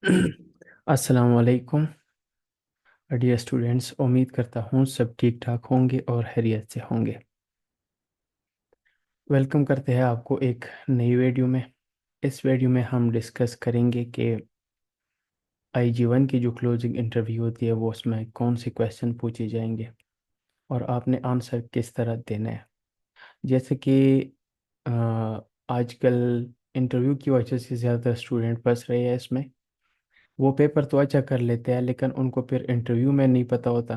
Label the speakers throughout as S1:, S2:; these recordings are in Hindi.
S1: अस्सलाम वालेकुम डियर स्टूडेंट्स। उम्मीद करता हूँ सब ठीक ठाक होंगे और खैरियत से होंगे। वेलकम करते हैं आपको एक नई वीडियो में। इस वीडियो में हम डिस्कस करेंगे कि IG1 की जो क्लोजिंग इंटरव्यू होती है वो उसमें कौन से क्वेश्चन पूछे जाएंगे और आपने आंसर किस तरह देना है। जैसे कि अ, आजकल इंटरव्यू की वजह से ज़्यादा स्टूडेंट फंस रहे हैं इसमें। वो पेपर तो अच्छा कर लेते हैं लेकिन उनको फिर इंटरव्यू में नहीं पता होता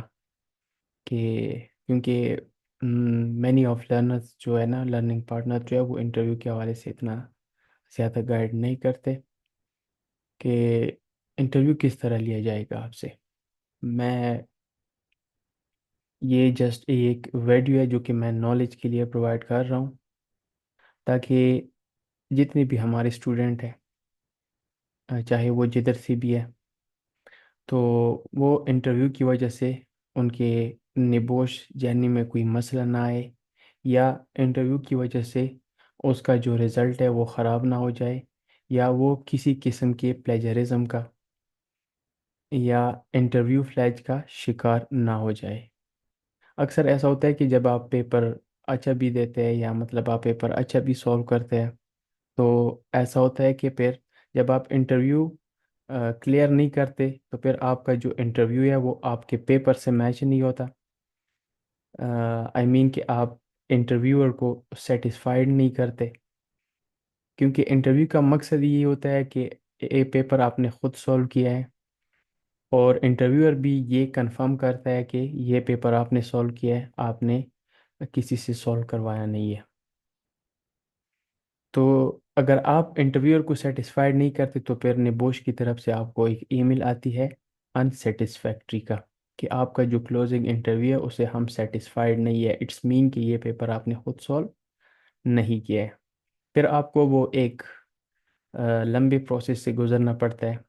S1: कि क्योंकि मैनी ऑफ लर्नर्स जो है ना, लर्निंग पार्टनर जो है वो इंटरव्यू के हवाले से इतना ज़्यादा गाइड नहीं करते कि इंटरव्यू किस तरह लिया जाएगा आपसे। मैं ये जस्ट एक वीडियो है जो कि मैं नॉलेज के लिए प्रोवाइड कर रहा हूँ, ताकि जितने भी हमारे स्टूडेंट हैं, चाहे वो जिधर से भी है, तो वो इंटरव्यू की वजह से उनके निबोश जर्नी में कोई मसला ना आए, या इंटरव्यू की वजह से उसका जो रिज़ल्ट है वो ख़राब ना हो जाए, या वो किसी किस्म के प्लेजरिज्म का या इंटरव्यू फ्लैज का शिकार ना हो जाए। अक्सर ऐसा होता है कि जब आप पेपर अच्छा भी देते हैं, या मतलब आप पेपर अच्छा भी सॉल्व करते हैं, तो ऐसा होता है कि फिर जब आप इंटरव्यू क्लियर नहीं करते तो फिर आपका जो इंटरव्यू है वो आपके पेपर से मैच नहीं होता। आई मीन कि आप इंटरव्यूअर को सेटिस्फाइड नहीं करते, क्योंकि इंटरव्यू का मकसद ये होता है कि ये पेपर आपने खुद सॉल्व किया है, और इंटरव्यूअर भी ये कंफर्म करता है कि ये पेपर आपने सॉल्व किया है, आपने किसी से सॉल्व करवाया नहीं है। तो अगर आप इंटरव्यूअर को सेटिस्फाइड नहीं करते तो फिर निबोश की तरफ से आपको एक ईमेल आती है अनसेटिस्फैक्ट्री का, कि आपका जो क्लोजिंग इंटरव्यू है उसे हम सेटिस्फाइड नहीं है। इट्स मीन कि ये पेपर आपने खुद सॉल्व नहीं किया है। फिर आपको वो एक लंबे प्रोसेस से गुजरना पड़ता है,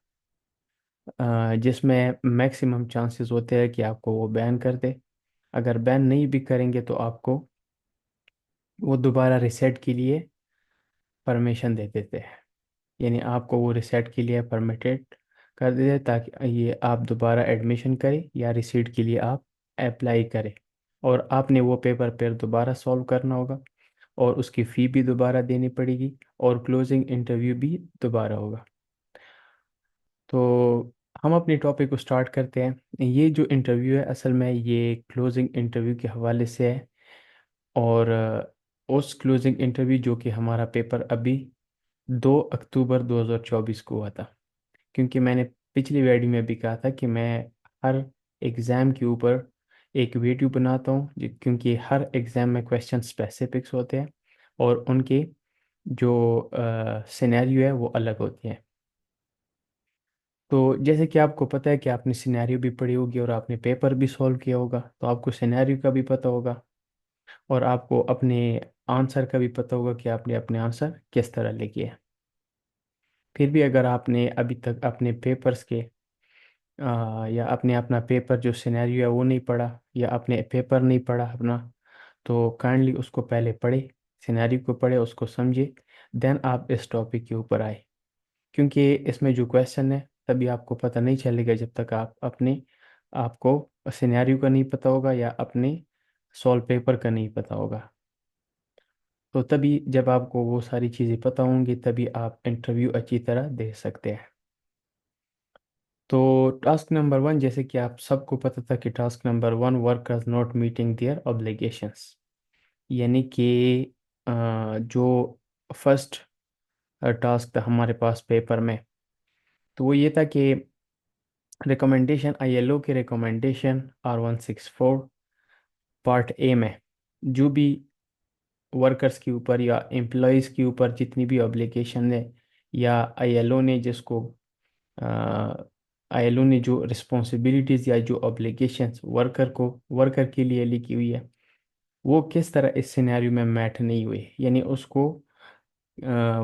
S1: जिसमें मैक्सिमम चांसेस होते हैं कि आपको वो बैन कर दे। अगर बैन नहीं भी करेंगे तो आपको वो दोबारा रिसेट के लिए परमिशन दे देते हैं, यानी आपको वो रिसेट के लिए परमिटेड कर देते हैं, ताकि ये आप दोबारा एडमिशन करें या रिसीट के लिए आप अप्लाई करें। और आपने वो पेपर फिर दोबारा सॉल्व करना होगा, और उसकी फ़ी भी दोबारा देनी पड़ेगी, और क्लोजिंग इंटरव्यू भी दोबारा होगा। तो हम अपनी टॉपिक को स्टार्ट करते हैं। ये जो इंटरव्यू है असल में ये क्लोजिंग इंटरव्यू के हवाले से है, और उस क्लोजिंग इंटरव्यू जो कि हमारा पेपर अभी 2 अक्टूबर 2024 को हुआ था। क्योंकि मैंने पिछली वीडियो में भी कहा था कि मैं हर एग्ज़ाम के ऊपर एक वीडियो बनाता हूँ, क्योंकि हर एग्ज़ाम में क्वेश्चन स्पेसिफिक्स होते हैं और उनके जो सिनेरियो है वो अलग होते हैं। तो जैसे कि आपको पता है कि आपने सिनेरियो भी पढ़ी होगी और आपने पेपर भी सॉल्व किया होगा, तो आपको सिनेरियो का भी पता होगा, और आपको अपने आंसर का भी पता होगा कि आपने अपने आंसर किस तरह लिखे हैं। फिर भी अगर आपने अभी तक अपने पेपर्स के या अपने अपना पेपर जो सिनेरियो है वो नहीं पढ़ा, या अपने पेपर नहीं पढ़ा अपना, तो काइंडली उसको पहले पढ़े, सिनेरियो को पढ़े, उसको समझे, देन आप इस टॉपिक के ऊपर आए। क्योंकि इसमें जो क्वेश्चन है तभी आपको पता नहीं चलेगा जब तक आप अपने आपको सिनेरियो का नहीं पता होगा या अपने सॉल्व पेपर का नहीं पता होगा। तो तभी जब आपको वो सारी चीज़ें पता होंगी तभी आप इंटरव्यू अच्छी तरह दे सकते हैं। तो टास्क नंबर 1, जैसे कि आप सबको पता था कि task number 1, workers not meeting their obligations, यानी कि जो फर्स्ट टास्क था हमारे पास पेपर में, तो वो ये था कि रिकमेंडेशन ILO के रिकमेंडेशन R164 पार्ट ए में जो भी वर्कर्स के ऊपर या एम्प्लॉयज़ के ऊपर जितनी भी ऑब्लिगेशन है, या ILO ने जिसको ILO ने जो रिस्पॉन्सिबिलिटीज़ या जो ऑब्लिगेशंस वर्कर के लिए लिखी हुई है, वो किस तरह इस सिनेरियो में मैट नहीं हुए, यानी उसको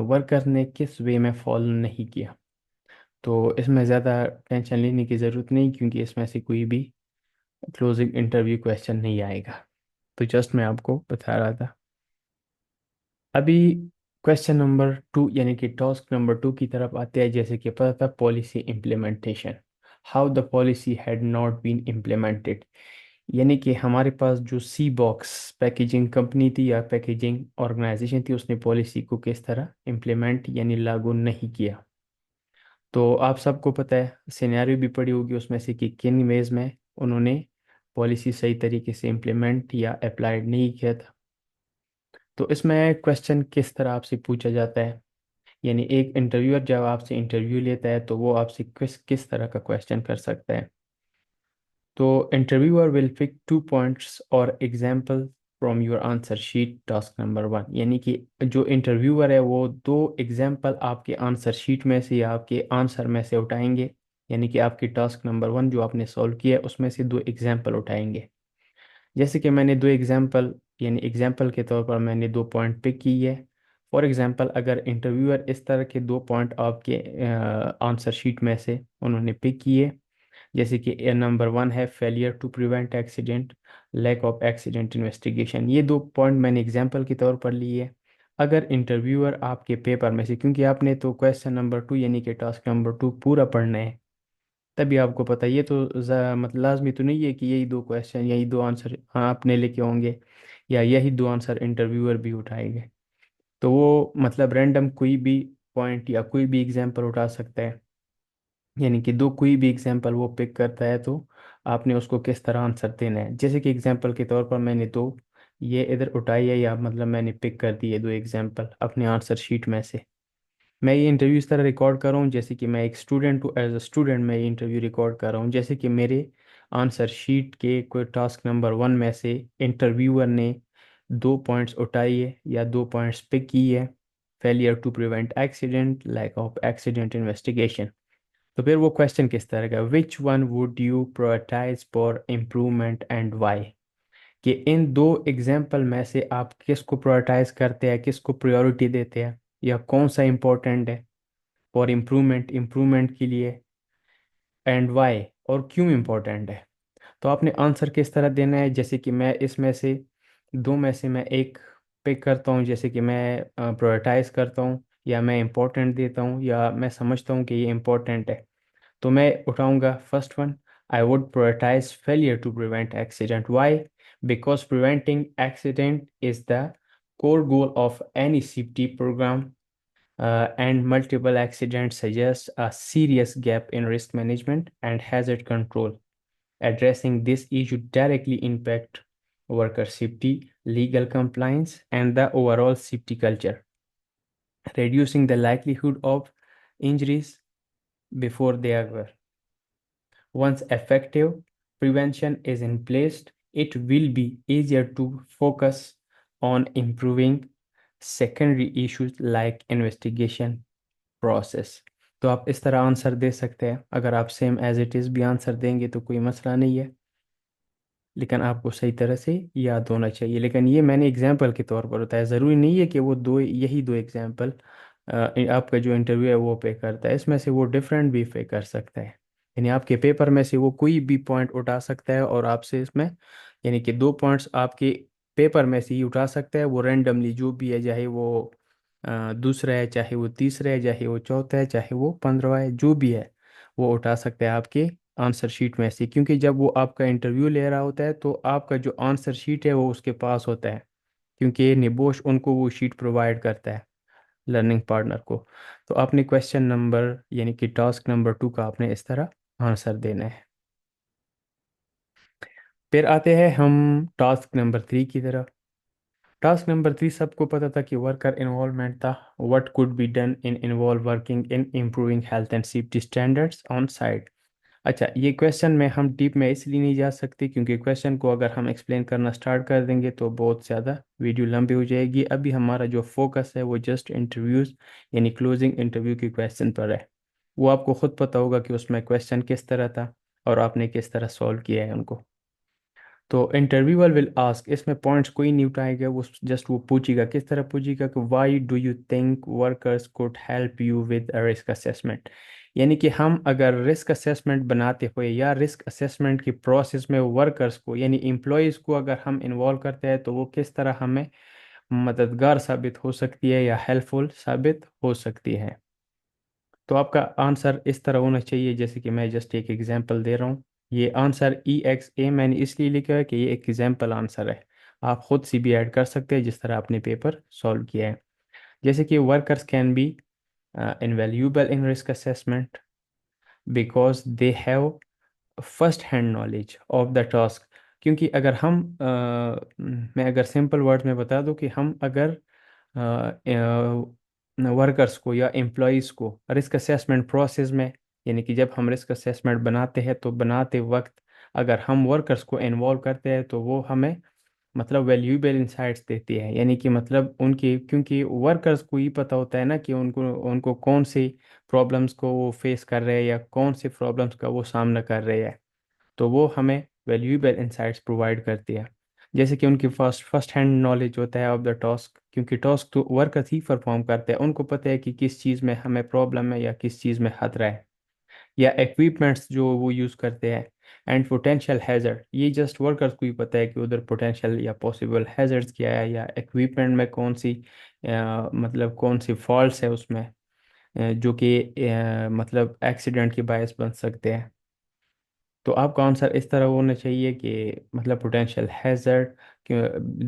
S1: वर्कर ने किस वे में फॉलो नहीं किया। तो इसमें ज़्यादा टेंशन लेने की ज़रूरत नहीं, क्योंकि इसमें से कोई भी क्लोजिंग इंटरव्यू क्वेश्चन नहीं आएगा। तो जस्ट मैं आपको बता रहा था। अभी क्वेश्चन नंबर 2 यानी कि टास्क नंबर 2 की तरफ आते हैं। जैसे कि पता था policy implementation, how the policy had not been implemented. यानी कि हमारे पास जो सी बॉक्स पैकेजिंग कंपनी थी या पैकेजिंग ऑर्गेनाइजेशन थी, उसने पॉलिसी को किस तरह इम्प्लीमेंट यानी लागू नहीं किया। तो आप सबको पता है, सिनेरियो भी पड़ी होगी उसमें से कि किन वेज में उन्होंने पॉलिसी सही तरीके से इम्प्लीमेंट या अप्लाइड नहीं किया था। तो इसमें क्वेश्चन किस तरह आपसे पूछा जाता है, यानी एक इंटरव्यूअर जब आपसे इंटरव्यू लेता है तो वो आपसे किस किस तरह का क्वेश्चन कर सकता है। तो इंटरव्यूअर विल पिक 2 पॉइंट्स और example from your answer sheet task number 1। यानी कि जो इंटरव्यूअर है वो 2 एग्जाम्पल आपके आंसर शीट में से या आपके आंसर में से उठाएंगे। यानी कि आपकी टास्क नंबर 1 जो आपने सॉल्व किया है उसमें से 2 एग्जाम्पल उठाएंगे। जैसे कि मैंने 2 एग्जाम्पल यानी एग्जाम्पल के तौर पर मैंने 2 पॉइंट पिक की है। फॉर एग्जाम्पल अगर इंटरव्यूअर इस तरह के 2 पॉइंट आपके आंसर शीट में से उन्होंने पिक किए, जैसे कि नंबर 1 है failure to prevent accident, lack of accident investigation, ये 2 पॉइंट मैंने एग्जाम्पल के तौर पर लिए। अगर इंटरव्यूअर आपके पेपर में से, क्योंकि आपने तो क्वेश्चन नंबर 2 यानी कि टास्क नंबर 2 पूरा पढ़ना है, तभी आपको पता है। ये तो मतलब लाजमी तो नहीं है कि यही 2 क्वेश्चन यही 2 आंसर आपने लेके होंगे या यही 2 आंसर इंटरव्यूअर भी उठाएंगे। तो वो मतलब रैंडम कोई भी पॉइंट या कोई भी एग्जाम्पल उठा सकता है। यानी कि दो कोई भी एग्जाम्पल वो पिक करता है तो आपने उसको किस तरह आंसर देना है। जैसे कि एग्जाम्पल के तौर पर मैंने दो ये इधर उठाई है या मतलब मैंने पिक कर दी है 2 एग्जाम्पल अपने आंसर शीट में से। मैं ये इंटरव्यू इस तरह रिकॉर्ड कर रहा हूँ जैसे कि मैं एक स्टूडेंट हूँ, एज अ स्टूडेंट मैं ये इंटरव्यू रिकॉर्ड कर रहा हूँ। जैसे कि मेरे आंसर शीट के कोई टास्क नंबर 1 में से इंटरव्यूअर ने 2 पॉइंट्स उठाई है या 2 पॉइंट्स पिक की है, failure to prevent accident, lack of accident investigation. तो फिर वो क्वेश्चन किस तरह का, which one would you prioritize for improvement and why. कि इन 2 एग्जाम्पल में से आप किसको प्रायोरिटाइज करते हैं, किसको प्रायोरिटी देते हैं, या कौन सा इम्पोर्टेंट है फॉर इम्प्रूवमेंट इम्प्रूवमेंट के लिए, एंड वाई और क्यों इम्पोर्टेंट है। तो आपने आंसर किस तरह देना है। जैसे कि मैं इसमें से दो में से मैं एक पिक करता हूँ, जैसे कि मैं प्रायोरिटाइज करता हूँ या मैं इम्पोर्टेंट देता हूँ या मैं समझता हूँ कि ये इम्पोर्टेंट है। तो मैं उठाऊंगा first one, I would prioritize failure to prevent accident. Why? Because preventing accident is the core goal of any safety program, and multiple accidents suggest a serious gap in risk management and hazard control. Addressing this issue directly impact worker safety, legal compliance, and the overall safety culture, reducing the likelihood of injuries before they occur. Once effective prevention is in place, it will be easier to focus on improving secondary issues like investigation process. तो आप इस तरह आंसर दे सकते हैं। अगर आप सेम एज इट इज़ भी आंसर देंगे तो कोई मसला नहीं है, लेकिन आपको सही तरह से याद होना चाहिए। लेकिन ये मैंने एग्जाम्पल के तौर पर बताया, ज़रूरी नहीं है कि वो दो यही 2 एग्जाम्पल आपका जो इंटरव्यू है वो पे करता है। इसमें से वो डिफरेंट भी पे कर सकता है। यानी आपके पेपर में से वो कोई भी पॉइंट उठा सकता है और आपसे इसमें यानी कि 2 पॉइंट्स आपके पेपर में से ही उठा सकता है। वो रेंडमली जो भी है, चाहे वो दूसरा है, चाहे वो तीसरा है, चाहे वो चौथा है, चाहे वो 15वां है, जो भी है वो उठा सकता है आपके आंसर शीट में से। क्योंकि जब वो आपका इंटरव्यू ले रहा होता है तो आपका जो आंसर शीट है वो उसके पास होता है, क्योंकि निबोश उनको वो शीट प्रोवाइड करता है लर्निंग पार्टनर को। तो आपने क्वेश्चन नंबर यानी कि टास्क नंबर 2 का आपने इस तरह आंसर देना है। फिर आते हैं हम टास्क नंबर 3 की तरफ। टास्क नंबर 3 सबको पता था कि वर्कर इन्वॉल्वमेंट था। What could be done in involve working in improving health and safety standards on site. अच्छा, ये क्वेश्चन में हम डीप में इसलिए नहीं जा सकते क्योंकि क्वेश्चन को अगर हम एक्सप्लेन करना स्टार्ट कर देंगे तो बहुत ज़्यादा वीडियो लंबी हो जाएगी। अभी हमारा जो फोकस है वो जस्ट इंटरव्यूज़ यानी क्लोजिंग इंटरव्यू के क्वेश्चन पर है। वो आपको खुद पता होगा कि उसमें क्वेश्चन किस तरह था और आपने किस तरह सॉल्व किया है उनको। तो इंटरव्यूअर विल आस्क, इसमें पॉइंट्स कोई नहीं उठाएगा, वो जस्ट वो पूछेगा। किस तरह पूछेगा कि why do you think workers could help you with risk assessment. यानी कि हम अगर रिस्क असेसमेंट बनाते हुए या रिस्क असेसमेंट की प्रोसेस में वर्कर्स को यानी एम्प्लॉयज़ को अगर हम इन्वॉल्व करते हैं तो वो किस तरह हमें मददगार साबित हो सकती है या हेल्पफुल साबित हो सकती है। तो आपका आंसर इस तरह होना चाहिए, जैसे कि मैं जस्ट एक एग्जांपल दे रहा हूँ। ये आंसर EXA मैंने इसलिए लिखा है कि ये एक एग्जांपल आंसर है। आप खुद से भी ऐड कर सकते हैं जिस तरह आपने पेपर सॉल्व किया है। जैसे कि workers can be invaluable in risk assessment because they have first hand knowledge of the task. क्योंकि अगर हम मैं अगर सिंपल वर्ड में बता दूं कि हम अगर वर्कर्स को या एम्प्लॉयज़ को रिस्क असेसमेंट प्रोसेस में, यानी कि जब हम रिस्क असेसमेंट बनाते हैं तो बनाते वक्त अगर हम वर्कर्स को इन्वॉल्व करते हैं तो वो हमें मतलब वैल्यूएबल इंसाइट्स देती है। यानी कि मतलब उनकी, क्योंकि वर्कर्स को ही पता होता है ना कि उनको उनको कौन सी प्रॉब्लम्स को वो फेस कर रहे हैं या कौन सी प्रॉब्लम्स का वो सामना कर रहे हैं। तो वो हमें वैल्यूएबल इंसाइट्स प्रोवाइड करती है। जैसे कि उनकी फर्स्ट हैंड नॉलेज होता है ऑफ द टास्क, क्योंकि टास्क तो वर्कर्स ही परफॉर्म करते हैं, उनको पता है कि किस चीज़ में हमें प्रॉब्लम है या किस चीज़ में खतरा है। या इक्विपमेंट्स जो वो यूज़ करते हैं। एंड पोटेंशियल हैज़र्ड, ये जस्ट वर्कर्स को ही पता है कि उधर पोटेंशियल या पॉसिबल हैज़र्ड्स क्या है या इक्विपमेंट में कौन सी मतलब कौन सी फॉल्ट्स है उसमें, जो कि मतलब एक्सीडेंट की बायस बन सकते हैं। तो आपका आंसर इस तरह होना चाहिए कि मतलब potential hazard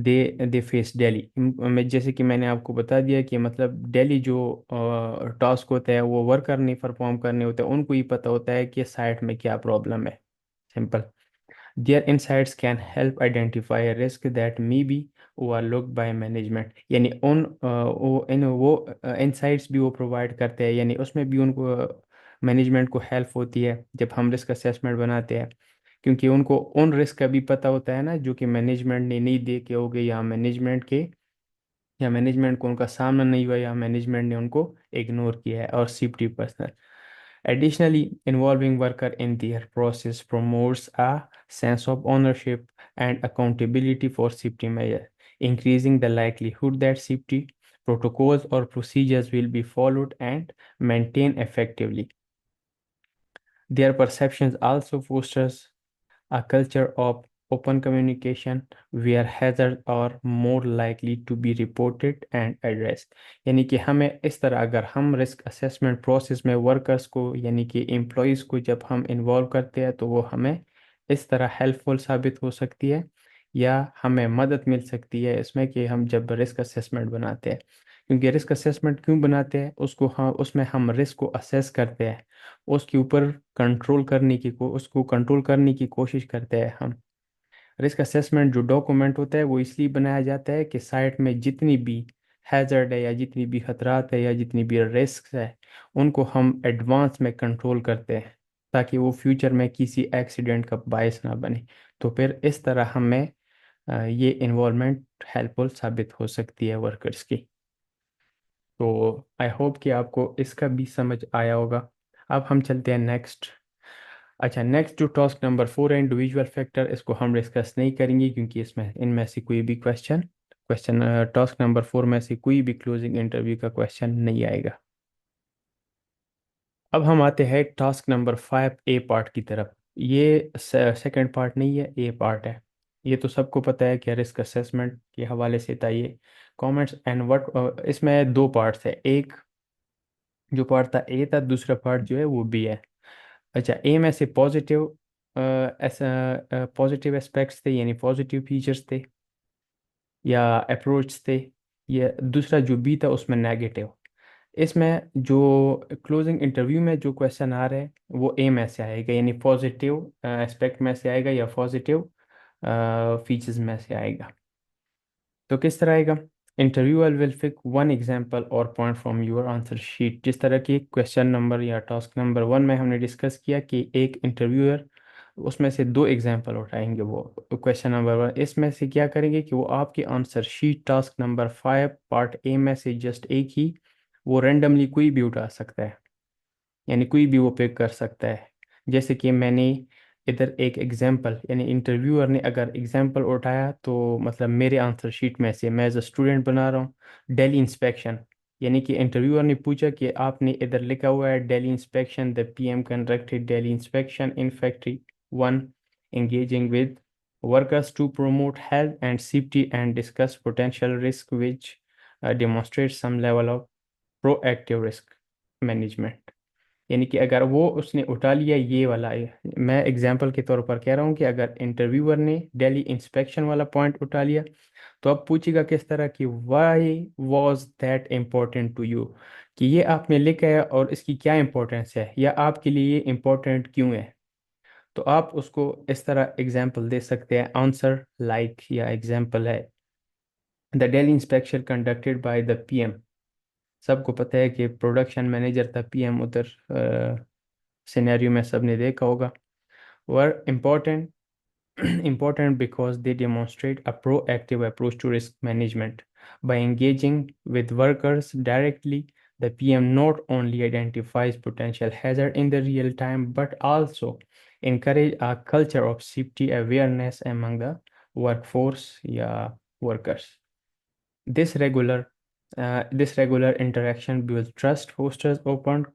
S1: they they face daily. मैं जैसे कि मैंने आपको बता दिया कि मतलब डेली जो टास्क होता है वो वर्कर नहीं परफॉर्म करने होते, उनको ही पता होता है कि साइट में क्या प्रॉब्लम है। Simple. Their insights can help identify a risk that may be overlooked by management। यानी वो insights भी वो प्रोवाइड करते हैं, यानी उसमें भी उनको मैनेजमेंट को हेल्प होती है जब हम रिस्क असेसमेंट बनाते हैं। क्योंकि उनको उन रिस्क का भी पता होता है ना जो कि मैनेजमेंट ने नहीं देखे होंगे, या मैनेजमेंट को उनका सामना नहीं हुआ, या मैनेजमेंट ने उनको इग्नोर किया है। और safety personal, additionally, involving worker in their process promotes a sense of ownership and accountability for safety measures, increasing the likelihood that safety protocols or procedures will be followed and maintained effectively. Their perceptions also fosters a culture of open communication where hazards are more likely to be reported and addressed। यानी कि हमें इस तरह, अगर हम रिस्क असेसमेंट प्रोसेस में वर्कर्स को यानी कि एम्प्लॉयज़ को जब हम इन्वॉल्व करते हैं तो वो हमें इस तरह हेल्पफुल साबित हो सकती है, या हमें मदद मिल सकती है इसमें कि हम जब रिस्क असेसमेंट बनाते हैं। क्योंकि रिस्क असेसमेंट क्यों बनाते हैं, उसको हम उसमें हम रिस्क को असेस करते हैं, उसके ऊपर उसको कंट्रोल करने की कोशिश करते हैं हम। रिस्क असेसमेंट जो डॉक्यूमेंट होता है वो इसलिए बनाया जाता है कि साइट में जितनी भी हैजर्ड है या जितनी भी खतरात है या जितनी भी रिस्क है उनको हम एडवांस में कंट्रोल करते हैं, ताकि वो फ्यूचर में किसी एक्सीडेंट का बायस ना बने। तो फिर इस तरह हमें ये इन्वॉल्वमेंट हेल्पफुल साबित हो सकती है वर्कर्स की। तो आई होप कि आपको इसका भी समझ आया होगा। अब हम चलते हैं नेक्स्ट। अच्छा, नेक्स्ट जो टास्क नंबर 4 है इंडिविजुअल फैक्टर, इसको हम डिस्कस नहीं करेंगे क्योंकि इसमें इनमें से कोई भी क्वेश्चन क्वेश्चन टास्क नंबर 4 में से कोई भी क्लोजिंग इंटरव्यू का क्वेश्चन नहीं आएगा। अब हम आते हैं टास्क नंबर 5 ए पार्ट की तरफ। ये सेकंड पार्ट नहीं है, ए पार्ट है। ये तो सबको पता है कि रिस्क असेसमेंट के हवाले से था ये। कमेंट्स एंड व्हाट, इसमें दो पार्ट्स है, एक जो पार्ट था ए था, दूसरा पार्ट जो है वो बी है। अच्छा, ए में से पॉजिटिव ऐसा पॉजिटिव एस्पेक्ट्स थे यानी पॉजिटिव फीचर्स थे या अप्रोच थे, या दूसरा जो बी था उसमें नेगेटिव। इसमें जो क्लोजिंग इंटरव्यू में जो क्वेश्चन आ रहे हैं वो ए में से आएगा, यानी पॉजिटिव एस्पेक्ट में से आएगा या पॉजिटिव फीचर्स में से आएगा। तो किस तरह आएगा? Interviewer will pick one example और point from your answer sheet. जिस तरह की क्वेश्चन नंबर या टास्क नंबर 1 में हमने डिस्कस किया कि एक इंटरव्यूअर उसमें से दो एग्जांपल उठाएंगे, वो क्वेश्चन नंबर 1 इसमें से क्या करेंगे कि वो आपकी answer sheet task number 5 part A में से जस्ट एक ही, वो रेंडमली कोई भी उठा सकता है, यानी कोई भी वो पिक कर सकता है। जैसे कि मैंने इधर एक एग्जांपल, यानी इंटरव्यूअर ने अगर एग्जांपल उठाया तो मतलब मेरे आंसर शीट में से मैं एज अ स्टूडेंट बना रहा हूँ डेली इंस्पेक्शन। यानी कि इंटरव्यूअर ने पूछा कि आपने इधर लिखा हुआ है daily inspection, the PM conducted daily inspection in factory 1 engaging with workers to promote health and safety and discuss potential risk which demonstrate some level of proactive risk management। यानी कि अगर वो उसने उठा लिया ये वाला, मैं एग्जांपल के तौर पर कह रहा हूँ कि अगर इंटरव्यूअर ने दिल्ली इंस्पेक्शन वाला पॉइंट उठा लिया तो अब पूछेगा किस तरह की, why was that important to you, कि ये आपने लिखा है और इसकी क्या इंपॉर्टेंस है या आपके लिए ये इम्पोर्टेंट क्यों है। तो आप उसको इस तरह एग्जाम्पल दे सकते हैं, आंसर लाइक, या एग्जाम्पल है the Delhi inspection conducted by the PM. सबको पता है कि प्रोडक्शन मैनेजर था पीएम उधर, सिनेरियो में सबने देखा होगा। वर important important because they demonstrate a proactive approach to risk management. By engaging with workers directly, the PM not only identifies potential hazard in the real time but also encourage a culture of safety awareness among the workforce या workers. This regular interaction builds trust, fosters open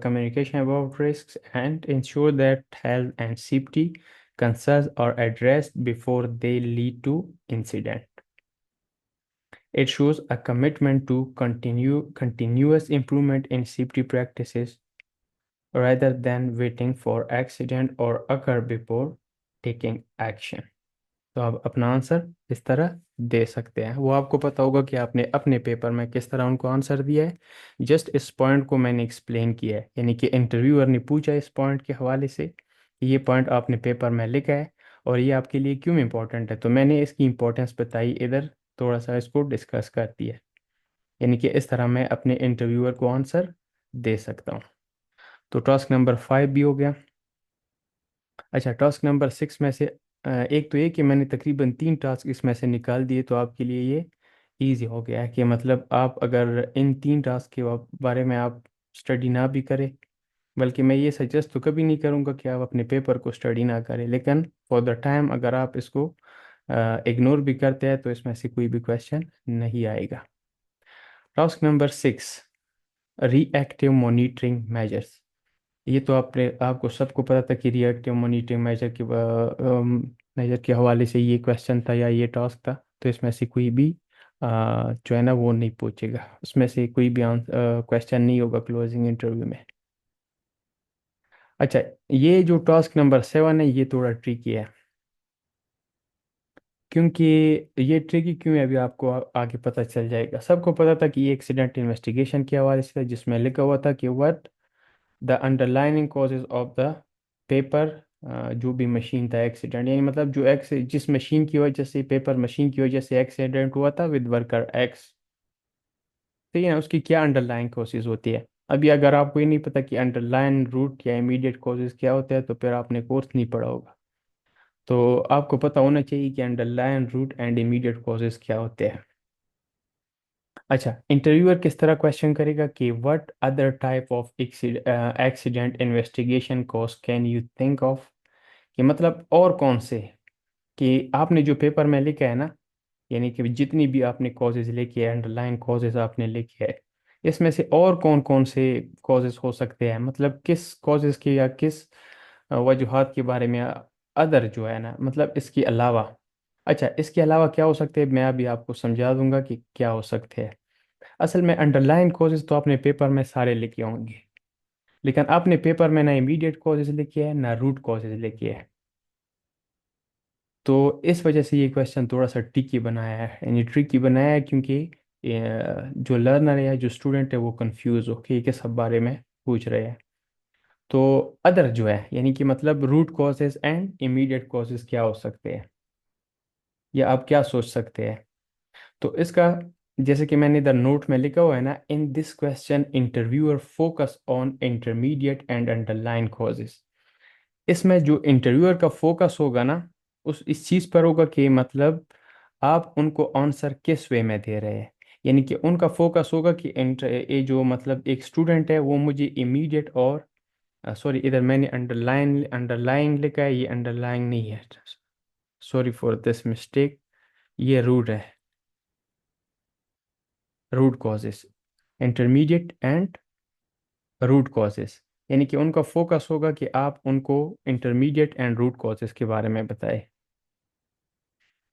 S1: communication about risks, and ensure that health and safety concerns are addressed before they lead to incident. It shows a commitment to continuous improvement in safety practices rather than waiting for accident or occur before taking action. तो आप अपना आंसर इस तरह दे सकते हैं। वो आपको पता होगा कि आपने अपने पेपर में किस तरह उनको आंसर दिया है। जस्ट इस पॉइंट को मैंने एक्सप्लेन किया है, यानी कि इंटरव्यूअर ने पूछा इस पॉइंट के हवाले से कि ये पॉइंट आपने पेपर में लिखा है और ये आपके लिए क्यों इम्पोर्टेंट है, तो मैंने इसकी इम्पोर्टेंस बताई इधर, थोड़ा सा इसको डिस्कस कर दिया। यानी कि इस तरह मैं अपने इंटरव्यूअर को आंसर दे सकता हूँ। तो टास्क नंबर 5 भी हो गया। अच्छा, टास्क नंबर 6 में से एक तो ये कि मैंने तकरीबन 3 टास्क इसमें से निकाल दिए, तो आपके लिए ये इजी हो गया है कि मतलब आप अगर इन 3 टास्क के बारे में आप स्टडी ना भी करें, बल्कि मैं ये सजेस्ट तो कभी नहीं करूँगा कि आप अपने पेपर को स्टडी ना करें, लेकिन फॉर द टाइम अगर आप इसको इग्नोर भी करते हैं तो इसमें से कोई भी क्वेश्चन नहीं आएगा। Task number 6, reactive monitoring measures. ये तो आपको सबको पता था कि रिएक्टिव मॉनिटरिंग मेजर के हवाले से ये क्वेश्चन था या ये टास्क था, तो इसमें से कोई भी जो है ना वो नहीं पूछेगा, उसमें से कोई भी क्वेश्चन नहीं होगा क्लोजिंग इंटरव्यू में। अच्छा, ये जो टास्क नंबर 7 है ये थोड़ा ट्रिकी है। क्योंकि ये ट्रिकी क्यों है अभी आपको आगे पता चल जाएगा। सबको पता था कि ये एक्सीडेंट इन्वेस्टिगेशन के हवाले से था, जिसमें लिखा हुआ था कि what the underlining causes of the paper, जो भी मशीन था एक्सीडेंट, यानी मतलब जो एक्स जिस मशीन की वजह से, पेपर मशीन की वजह से एक्सीडेंट हुआ था विद वर्कर एक्स, ठीक है ना, उसकी क्या अंडरलाइन कॉजेज होती है। अभी अगर आपको ये नहीं पता कि अंडरलाइन रूट या इमीडिएट कॉजेज क्या होता है तो फिर आपने कोर्स नहीं पढ़ा होगा। तो आपको पता होना चाहिए कि underline root and immediate causes क्या होते हैं। अच्छा, इंटरव्यूअर किस तरह क्वेश्चन करेगा कि what other type of accident investigation cause can you think of, कि मतलब और कौन से, कि आपने जो पेपर में लिखा है ना, यानी कि जितनी भी आपने कॉजेज लिखी है, अंडरलाइन कॉजेज आपने लिखी है, इसमें से और कौन कौन से कॉजेज हो सकते हैं, मतलब किस कॉजेज के या किस वजूहात के बारे में, अदर जो है ना, मतलब इसके अलावा। अच्छा, इसके अलावा क्या हो सकते हैं, मैं अभी आपको समझा दूंगा कि क्या हो सकते हैं। असल में अंडरलाइन कॉजेज तो आपने पेपर में सारे लिखे होंगे, लेकिन आपने पेपर में ना इमीडिएट कॉजेज लिखे हैं ना रूट कॉजेज लिखे हैं। तो इस वजह से ये क्वेश्चन थोड़ा सा ट्रिकी बनाया है, यानी ट्रिकी बनाया है क्योंकि जो लर्नर है या जो स्टूडेंट है वो कंफ्यूज हो कि ये किस सब बारे में पूछ रहे हैं। तो अदर जो है, यानी कि मतलब root causes and immediate causes क्या हो सकते हैं, या आप क्या सोच सकते हैं। तो इसका, जैसे कि मैंने इधर नोट में लिखा हुआ है ना, in this question interviewer focus on intermediate and underline causes. इसमें जो इंटरव्यूअर का फोकस होगा ना, उस इस चीज़ पर होगा कि मतलब आप उनको आंसर किस वे में दे रहे हैं। यानी कि उनका फोकस होगा कि ये जो मतलब एक स्टूडेंट है वो मुझे इमीडिएट और सॉरी, इधर मैंने अंडरलाइन लिखा है, ये अंडरलाइन नहीं है, सॉरी फॉर दिस मिस्टेक, ये रूट है, root causes, intermediate and root causes. यानी कि उनका फोकस होगा कि आप उनको इंटरमीडिएट एंड रूट कॉजेस के बारे में बताएं।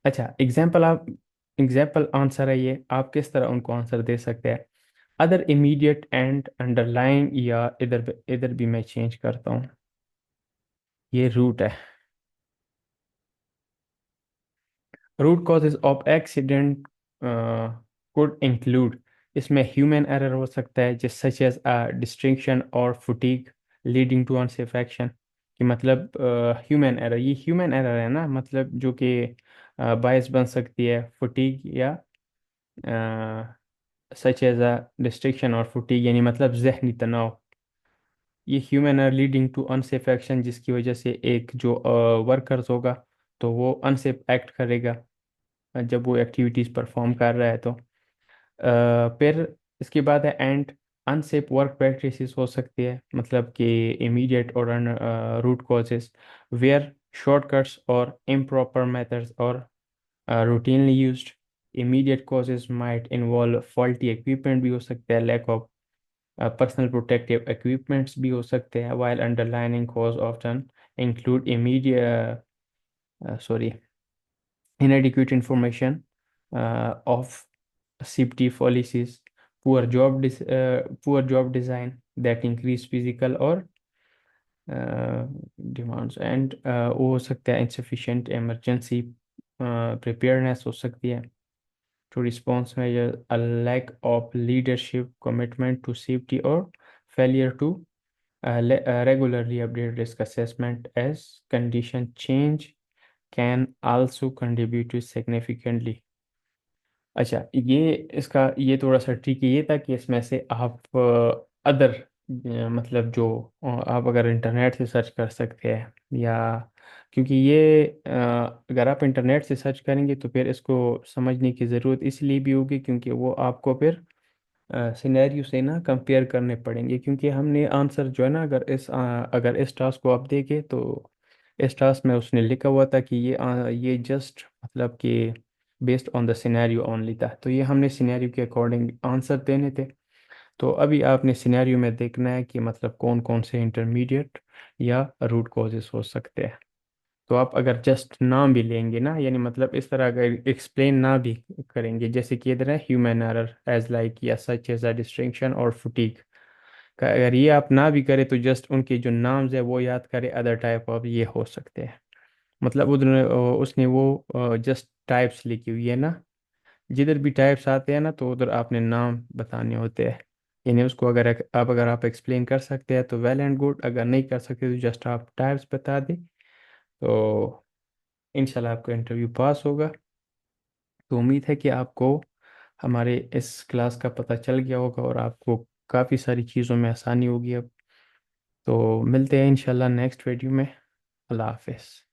S1: अच्छा, एग्जाम्पल आंसर है ये, आप किस तरह उनको आंसर दे सकते हैं? अदर इमीडिएट एंड अंडरलाइन, या इधर इधर भी मैं चेंज करता हूँ, ये रूट है। Root causes of accident could include, इसमें ह्यूमन एरर हो सकता है, जिस सच एज डिस्ट्रैक्शन और fatigue leading to unsafe action. कि मतलब ह्यूमन एरर, ये ह्यूमन एरर है ना, मतलब जो कि बायस बन सकती है, फटीग या सच एज अ डिस्ट्रैक्शन और फटीग, यानी मतलब जहनी तनाव। ये human error leading to unsafe action, जिसकी वजह से एक जो वर्कर्स होगा तो वो अनसेफ एक्ट करेगा जब वो एक्टिविटीज़ परफॉर्म कर रहा है। तो फिर इसके बाद है एंड, अनसेफ वर्क प्रैक्टिसेस हो सकती है, मतलब कि इमीडिएट और रूट कॉजेस वेयर शॉर्टकट्स और improper methods और routinely used। immediate causes might involve faulty equipment भी हो सकता है, lack of personal protective equipments भी हो सकते हैं, while underlying cause often include immediate sorry inadequate information of safety policies, poor job design that increase physical or demands, and वो हो सकता है insufficient emergency preparedness हो सकती है to response measure, a lack of leadership commitment to safety, or failure to regularly update risk assessment as condition change can also contribute to significantly। अच्छा, ये इसका ये थोड़ा सा ट्रिक ये था कि इसमें से आप अदर, मतलब जो आप अगर इंटरनेट से सर्च कर सकते हैं, या क्योंकि ये अगर आप इंटरनेट से सर्च करेंगे तो फिर इसको समझने की ज़रूरत इसलिए भी होगी क्योंकि वो आपको फिर सिनेरियो से ना कंपेयर करने पड़ेंगे, क्योंकि हमने आंसर जो है ना, अगर इस टास्क को आप देखें तो इस टास्क में उसने लिखा हुआ था कि ये जस्ट मतलब कि based on the scenario only था, तो ये हमने सिनेरियो के अकॉर्डिंग आंसर देने थे। तो अभी आपने सिनेरियो में देखना है कि मतलब कौन कौन से इंटरमीडिएट या रूट कॉजेस हो सकते हैं। तो आप अगर जस्ट नाम भी लेंगे ना, यानी मतलब इस तरह अगर एक्सप्लेन ना भी करेंगे, जैसे कि इधर है ह्यूमन एरर एज लाइक या सच एज अ डिस्ट्रैक्शन और फटीग का, अगर ये आप ना भी करें तो जस्ट उनके जो नाम्स है वो याद करें, अदर टाइप ऑफ ये हो सकते हैं। मतलब उधर उसने वो जस्ट टाइप्स लिखी हुई है ना, जिधर भी टाइप्स आते हैं ना तो उधर आपने नाम बताने होते हैं। यानी उसको अगर आप एक्सप्लेन कर सकते हैं तो वेल एंड गुड, अगर नहीं कर सकते तो जस्ट आप टाइप्स बता दें, तो इंशाल्लाह आपका इंटरव्यू पास होगा। तो उम्मीद है कि आपको हमारे इस क्लास का पता चल गया होगा और आपको काफ़ी सारी चीज़ों में आसानी होगी अब। तो मिलते हैं इंशाल्लाह नेक्स्ट वीडियो में। अल्लाह हाफिज़।